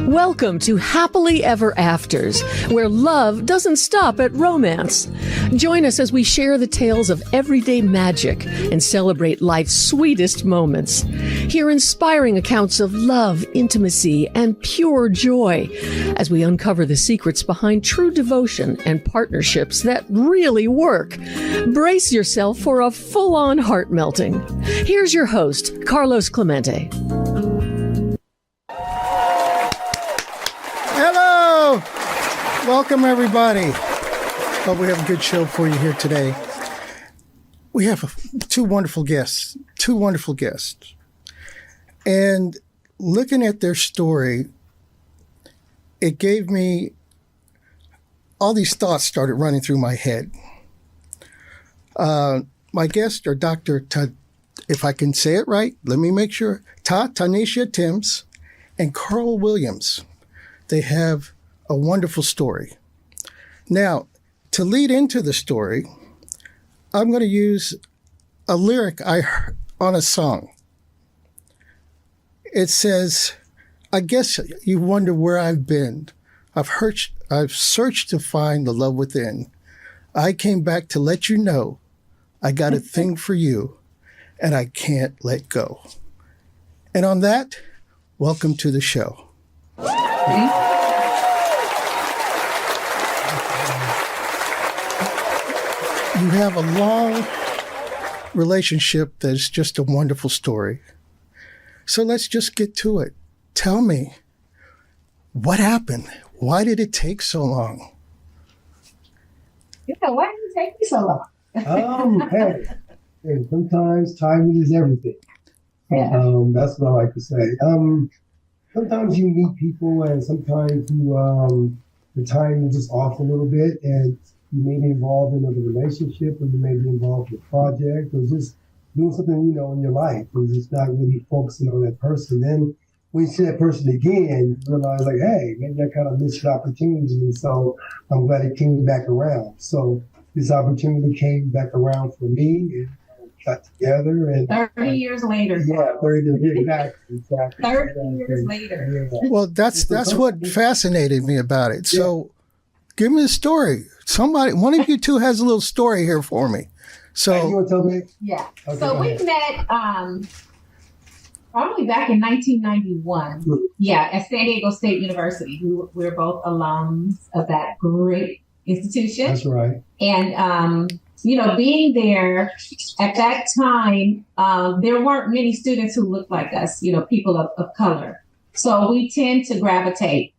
Welcome to Happily Ever Afters, where love doesn't stop at romance. Join us as we share the tales of everyday magic and celebrate life's sweetest moments. Hear inspiring accounts of love, intimacy, and pure joy as we uncover the secrets behind true devotion and partnerships that really work. Brace yourself for a full-on heart melting. Here's your host, Carlos Clemente. Hello! Welcome, everybody. Hope we have a good show for you here today. We have two wonderful guests. And looking at their story, it gave me, all these thoughts started running through my head. My guests are Dr. If I can say it right, let me make sure, Ta-Taneisha Thames and Carl Williams. They have a wonderful story. Now, to lead into the story, I'm going to use a lyric I heard on a song. It says, I guess you wonder where I've been. I've searched to find the love within. I came back to let you know I got a thing for you and I can't let go. And on that, welcome to the show. You have a long relationship that is just a wonderful story. So let's just get to it. Tell me, what happened? Why did it take so long? Yeah, why did it take me so long? Hey, sometimes timing is everything. Yeah. That's what I like to say. Sometimes you meet people and sometimes you, the timing is just off a little bit and you may be involved in another relationship or you may be involved in a project or just doing something, in your life and just not really focusing on that person. Then when you see that person again, you realize like, hey, maybe I kind of missed an opportunity. And so I'm glad it came back around. So this opportunity came back around for me and got together. And 30 years later. Yeah, 30 years, exactly. 30 years later. Yeah. Well, that's what fascinated me about it. So give me a story. One of you two has a little story here for me. So you want to tell me? Yeah. Okay, So we met probably back in 1991. Yeah, at San Diego State University. We're both alums of that great institution. That's right. And being there at that time, there weren't many students who looked like us, people of color. So we tend to gravitate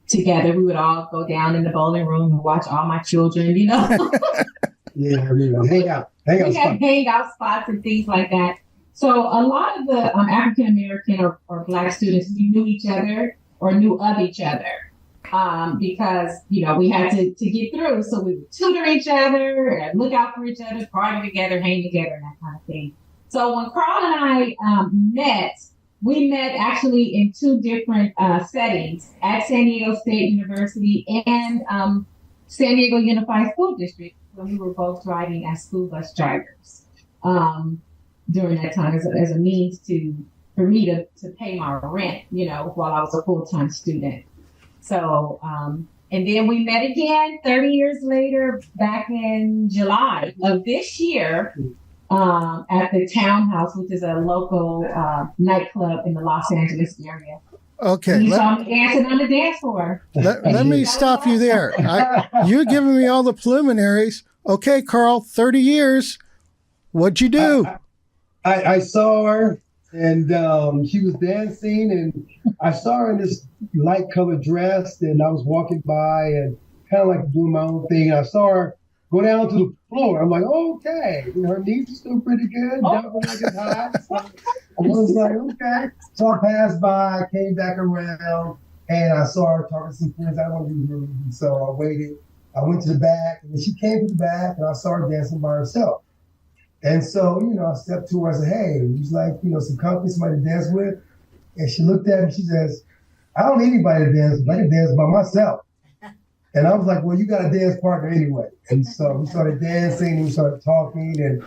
together. We would all go down in the bowling room and watch All My Children, Yeah, hang out. We had hangout spots and things like that. So a lot of the African American or Black students, we knew each other or knew of each other because, we had to get through. So we would tutor each other and look out for each other, party together, hang together, and that kind of thing. So when Carl and I met, we met actually in two different settings at San Diego State University and San Diego Unified School District when we were both driving as school bus drivers during that time as a means for me to pay my rent, while I was a full-time student. So, and then we met again 30 years later back in July of this year at the Townhouse, which is a local nightclub in the Los Angeles area. Okay. You saw me dancing on the dance floor. Let me stop you there. You're giving me all the preliminaries. Okay, Carl, 30 years. What'd you do? I saw her and she was dancing and I saw her in this light colored dress and I was walking by and kind of like doing my own thing. And I saw her go down to the floor. I'm like, okay. Her knees are still pretty good. Jumping like it's hot. So I was like, okay. So I passed by, came back around, and I saw her talking to some friends. I don't want to be rude. So I waited. I went to the back, and then she came to the back, and I saw her dancing by herself. And so, I stepped to her. I said, hey, would you like, some company, somebody to dance with? And she looked at me. She says, I don't need anybody to dance with. I can dance by myself. And I was like, well, you got a dance partner anyway. And so we started dancing and we started talking and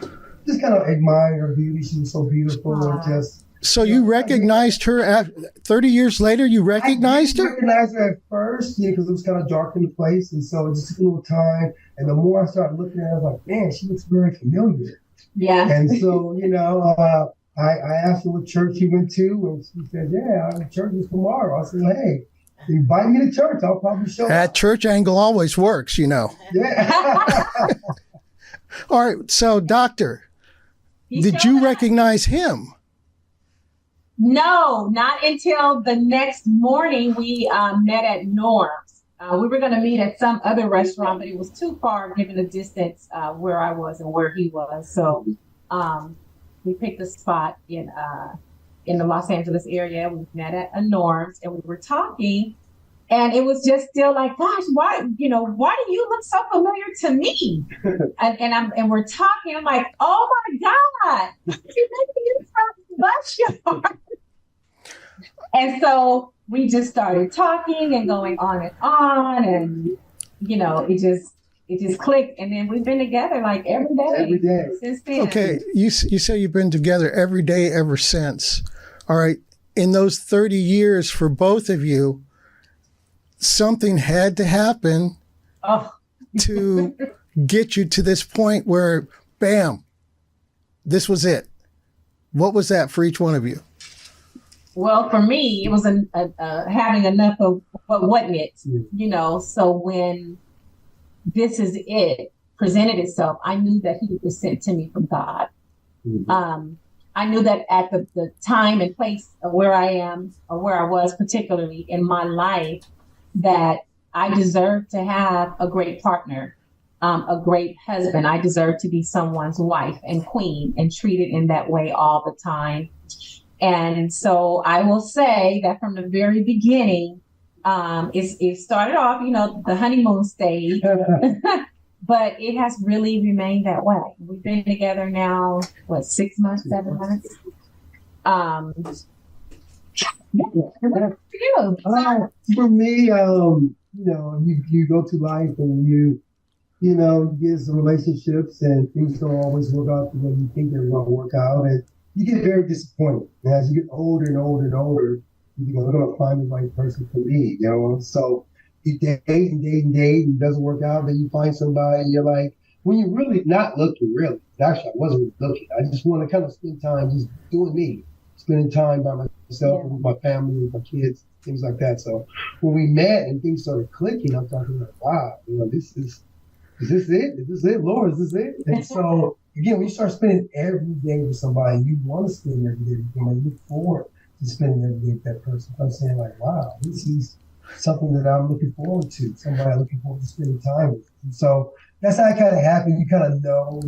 just kind of admiring her beauty. She was so beautiful and just. So you recognized her 30 years later? You recognized her? I recognized her at first, because it was kind of dark in the place. And so it just took a little time. And the more I started looking at her, I was like, man, she looks very familiar. Yeah. And so, I asked her what church she went to. And she said, yeah, our church is tomorrow. I said, hey, invite me to church. I'll probably show up. That church angle always works, Yeah. All right. So, doctor, did you recognize him? No, not until the next morning. We met at Norm's. We were going to meet at some other restaurant, but it was too far given the distance where I was and where he was. So we picked a spot in the Los Angeles area. We met at a Norm's and we were talking. And it was just still like, gosh, why do you look so familiar to me? and we're talking. I'm like, oh my God, you made me bus yard. And so we just started talking and going on, and it just clicked. And then we've been together like every day since then. Okay, you say you've been together every day ever since. All right, in those 30 years for both of you, something had to happen to get you to this point where, bam, this was it. What was that for each one of you? Well, for me, it was having enough of what wasn't it, So when this is it presented itself, I knew that he was sent to me from God. Mm-hmm. I knew that at the time and place of where I am, or where I was particularly in my life, that I deserved to have a great partner, a great husband. I deserved to be someone's wife and queen and treated in that way all the time. And so I will say that from the very beginning, it started off, the honeymoon stage, but it has really remained that way. We've been together now, 6 months, 7 months? For me, you go to life and you get some relationships and things don't always work out the way you think they're going to work out, and you get very disappointed. And as you get older and older and older, you go, I'm going to find the right person for me, So you date and date and date, and it doesn't work out. Then you find somebody, and you're like, when you're really not looking, really. Actually, I wasn't really looking. I just want to kind of spend time just doing me, spending time by myself, with my family, with my kids, things like that. So when we met and things started clicking, I'm talking like, wow, is this it? Is this it, Lord? Is this it? And so again, when you start spending every day with somebody, you want to spend every day with them, and you look forward to spending every day with that person. I'm saying like, wow, this is something that I'm looking forward to, somebody I'm looking forward to spending time with. And so that's how it kind of happened. You kind of know,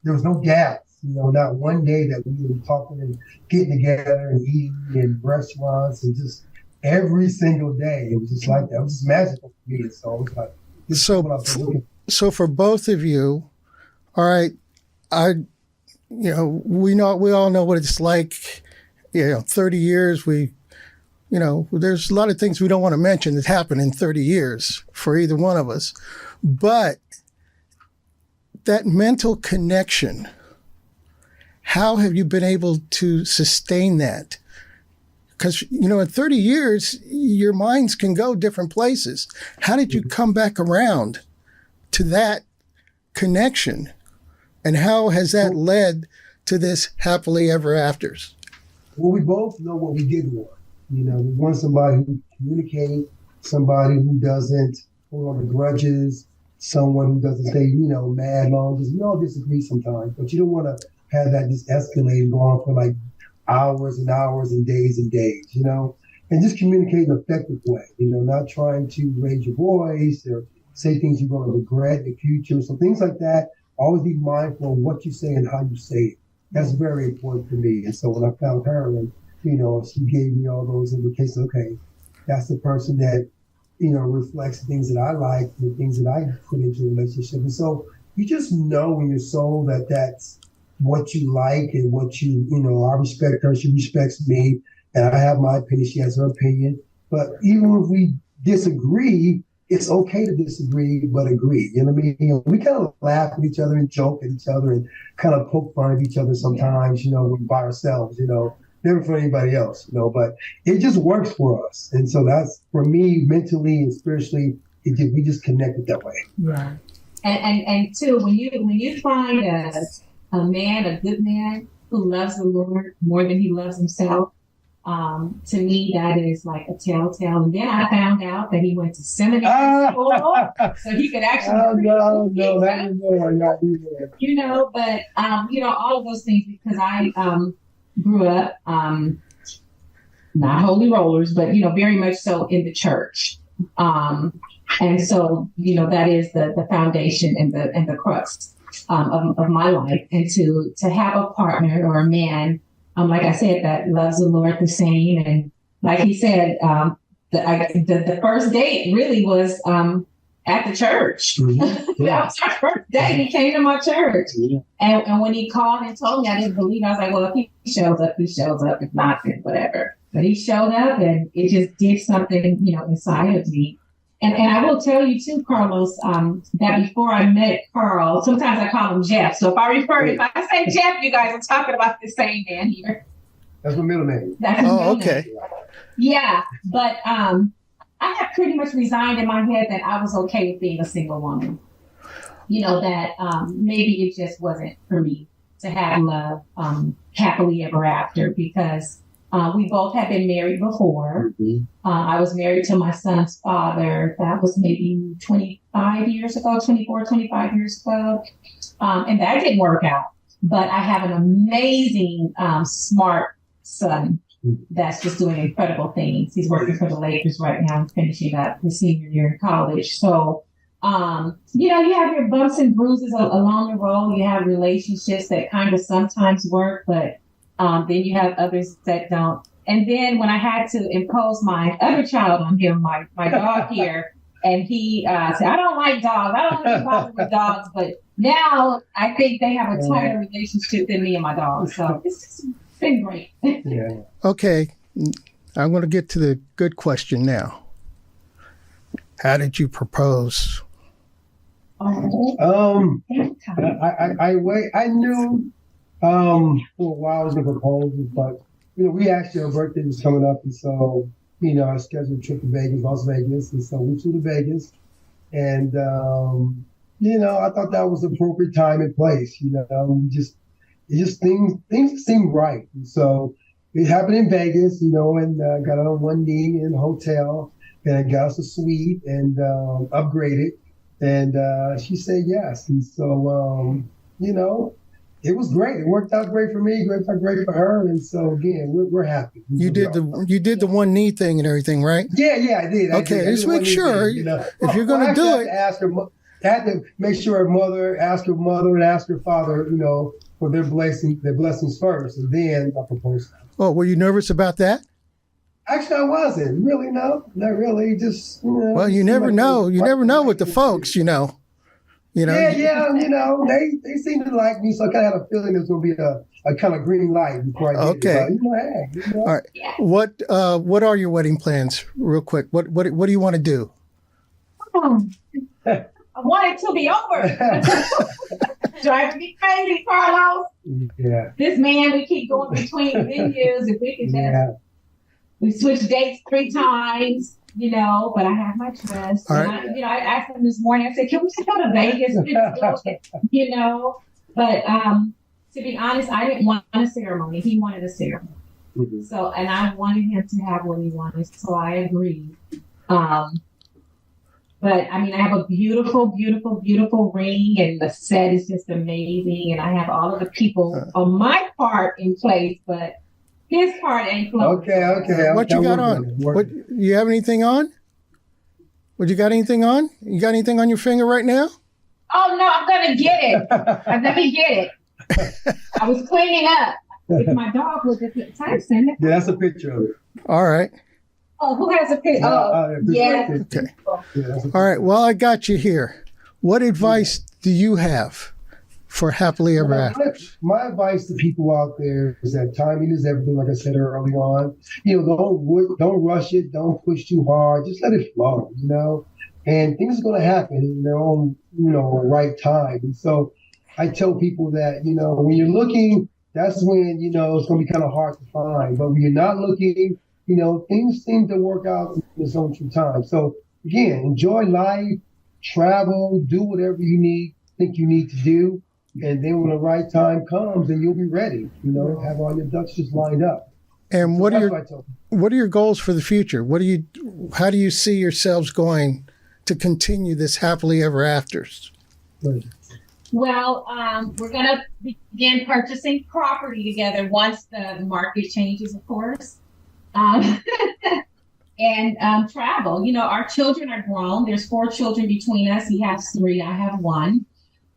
there was no gaps, not one day that we were talking and getting together and eating in restaurants, and just every single day. It was just like that. It was just magical for me. And so it was like, this is what I was looking for. So for both of you, all right, we all know what it's like, 30 years, there's a lot of things we don't want to mention that happened in 30 years for either one of us. But that mental connection, how have you been able to sustain that? Because, in 30 years, your minds can go different places. How did you come back around to that connection? And how has that led to this happily ever afters? Well, we both know what we did want. We want somebody who communicates, somebody who doesn't hold on to grudges, someone who doesn't stay, mad long, because we all disagree sometimes, but you don't want to have that just escalate and go on for like hours and hours and days, and just communicate in an effective way, not trying to raise your voice or say things you're going to regret in the future. So things like that, always be mindful of what you say and how you say it. That's very important for me. And so when I found her, and she gave me all those indications, okay, that's the person that, reflects the things that I like, the things that I put into a relationship. And so you just know in your soul that that's what you like and what I respect her, she respects me, and I have my opinion, she has her opinion. But even if we disagree, it's okay to disagree, but agree. You know what I mean? You know, we kind of laugh at each other and joke at each other and kind of poke fun at each other sometimes, you know, when we're by ourselves, you know, never for anybody else, you know, but it just works for us. And so that's, for me, mentally and spiritually, we just connected that way. Yeah. And too, when you find a man, a good man who loves the Lord more than he loves himself, to me, that is like a telltale. And then I found out that he went to seminary school, so he could actually. No, that is more. You know, but you know, all of those things, because I grew up not holy rollers, but you know, very much so in the church. And so, you know, that is the foundation and the crux of my life. And to have a partner or a man, like I said, that loves the Lord the same. And like he said, the first date really was at the church. Mm-hmm. Yeah. That was our first date. He came to my church. Yeah. And when he called and told me, I didn't believe it. I was like, well, if he shows up, he shows up. If not, then whatever. But he showed up, and it just did something, you know, inside of me. And I will tell you too, Carlos, that before I met Carl, sometimes I call him Jeff. So if I say Jeff, you guys are talking about the same man here. That's my middle name. Okay. Yeah, but I have pretty much resigned in my head that I was okay with being a single woman. You know, that maybe it just wasn't for me to have love happily ever after, because we both had been married before. Mm-hmm. I was married to my son's father. That was maybe 25 years ago. And that didn't work out. But I have an amazing, smart son that's just doing incredible things. He's working for the Lakers right now, finishing up his senior year in college. So, you know, you have your bumps and bruises along the road. You have relationships that kind of sometimes work, but then you have others that don't. And then when I had to impose my other child on him, my dog here, and he said, I don't like dogs. I don't want to bother with dogs. But now I think they have a tighter relationship than me and my dog. So it's been great. Yeah. Okay. I'm going to get to the good question now. How did you propose? I knew for a while I was going to propose, but, you know, we actually, our birthday was coming up, and so, you know, I scheduled a trip to Vegas, Las Vegas, and so we flew to Vegas, and, you know, I thought that was the appropriate time and place, you know, things seemed right, and so it happened in Vegas, you know, and got on one knee in a hotel, and I got us a suite and upgraded, and she said yes, and so, you know, it was great. It worked out great for me, great for her, and so again, we're happy. You did the one knee thing and everything, right? Yeah, I did. Okay, just make sure thing, you know? If you're going to do it. I had to make sure her mother, ask her mother, and ask her father, you know, for their blessings first, and then I proposed. Oh, were you nervous about that? Actually, I wasn't. Really, no, not really. Just, you know. Well, you never know. You never know with the folks, you know. You know, yeah, you know, they seem to like me, so I kind of had a feeling there's going to be a kind of green light before I did it. But, you know. All right. What are your wedding plans, real quick? What do you want to do? I want it to be over. Driving me crazy, Carlos. Yeah. This man, we keep going between venues. If we could just, we switched dates 3 times. You know, but I have my trust. All right. I asked him this morning, I said, can we just go to Vegas? You know, but to be honest, I didn't want a ceremony. He wanted a ceremony. Mm-hmm. So, and I wanted him to have what he wanted. So I agreed. But I mean, I have a beautiful, beautiful, beautiful ring, and the set is just amazing. And I have all of the people on my part in place, but his part ain't close. Okay. What you got on? What you have anything on? What you got anything on? You got anything on your finger right now? Oh no, I'm gonna get it. Let me get it. I was cleaning up. If my dog was at the time, send it. Yeah, that's a picture of it. All right. Oh, who has a picture? Yeah. Okay. Yeah, all right. Well, I got you here. What advice do you have for happily ever after? My advice to people out there is that timing is everything. Like I said early on, you know, don't rush it, don't push too hard. Just let it flow. You know, and things are going to happen in their own, right time. And so I tell people that, when you're looking, that's when, it's going to be kind of hard to find. But when you're not looking, things seem to work out in its own true time. So again, enjoy life, travel, do whatever think you need to do. And then when the right time comes, then you'll be ready, have all your ducks just lined up. And what are your goals for the future? How do you see yourselves going to continue this happily ever afters? Well, we're going to begin purchasing property together once the market changes, of course. And travel. Our children are grown. There's 4 children between us. He has 3. I have 1.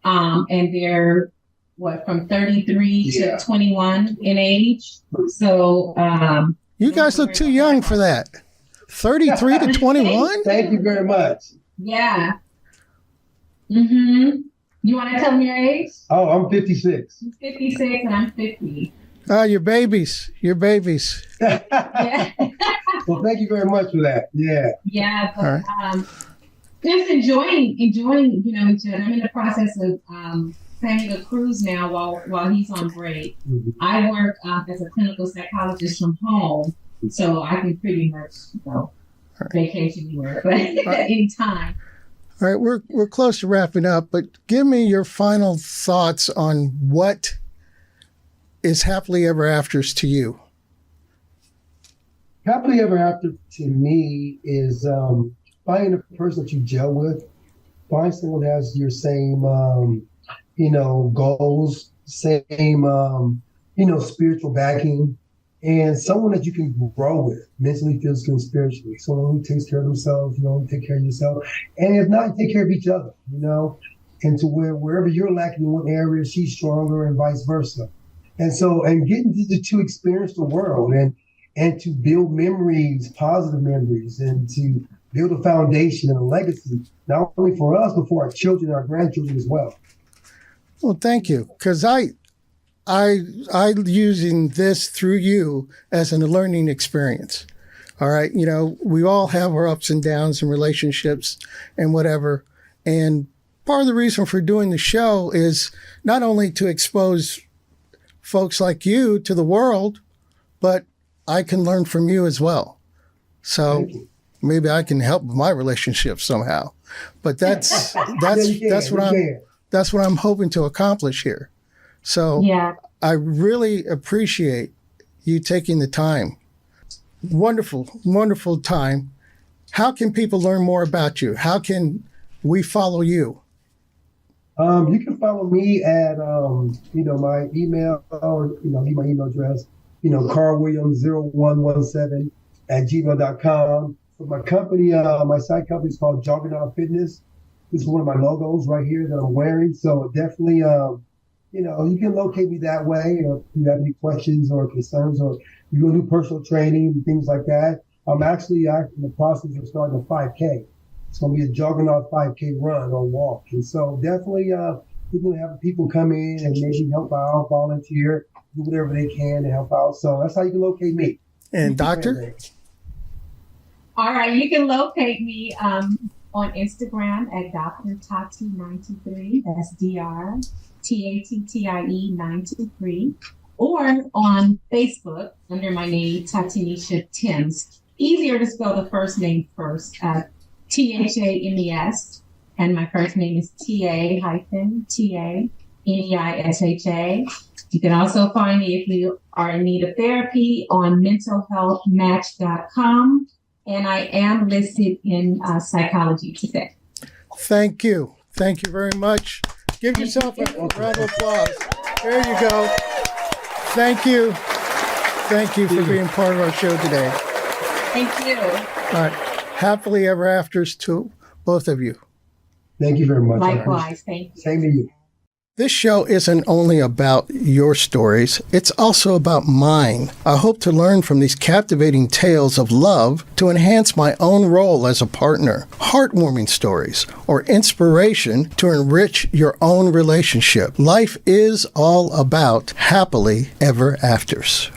And they're from 33 to 21 in age. So you guys look too young for that. 33 to 21? Thank you very much. Yeah. Mm-hmm. You want to tell them your age? Oh, I'm 56. You're 56 and I'm 50. Oh, you're babies. You're babies. Yeah. Well, thank you very much for that. Yeah. Yeah, but just enjoying, each other. I'm in the process of planning a cruise now while he's on break. Mm-hmm. I work as a clinical psychologist from home, so I can pretty much vacation anywhere, but any time. All right, we're close to wrapping up, but give me your final thoughts on what is happily ever afters to you. Happily ever after to me is finding a person that you gel with, find someone that has your same, goals, same, spiritual backing, and someone that you can grow with mentally, physically, and spiritually. Someone who takes care of themselves, take care of yourself. And if not, take care of each other, and to wherever you're lacking in one area, she's stronger and vice versa. And so, and getting to experience the world and to build memories, positive memories, and to build a foundation and a legacy, not only for us, but for our children and our grandchildren as well. Well, thank you. Because I using this through you as a learning experience. All right. We all have our ups and downs in relationships and whatever. And part of the reason for doing the show is not only to expose folks like you to the world, but I can learn from you as well. So maybe I can help with my relationship somehow. But that's what I'm hoping to accomplish here. So I really appreciate you taking the time. Wonderful, wonderful time. How can people learn more about you? How can we follow you? You can follow me at, my email or, my email address, carlwilliams0117 @gmail.com. For my company, my side company is called Juggernaut Fitness. This is one of my logos right here that I'm wearing. So definitely, you can locate me that way. Or if you have any questions or concerns, or you go do personal training and things like that. I'm actually in the process of starting a 5K. It's going to be a Juggernaut 5K run or walk. And so definitely we're going to have people come in and maybe help out, volunteer, do whatever they can to help out. So that's how you can locate me. And Doctor? All right. You can locate me on Instagram at Dr. Tati93. That's DrTattie 923. Or on Facebook under my name, Ta-Taneisha Thames. Easier to spell the first name first. Thames, and my first name is Ta-Taneisha. You can also find me if you are in need of therapy on mentalhealthmatch.com, and I am listed in Psychology Today. Thank you. Thank you very much. Give yourself a round of applause. There you go. Thank you. Thank you for being part of our show today. Thank you. All right. Happily ever afters to both of you. Thank you very much. Likewise. Thank you. Same to you. This show isn't only about your stories, it's also about mine. I hope to learn from these captivating tales of love to enhance my own role as a partner, heartwarming stories, or inspiration to enrich your own relationship. Life is all about happily ever afters.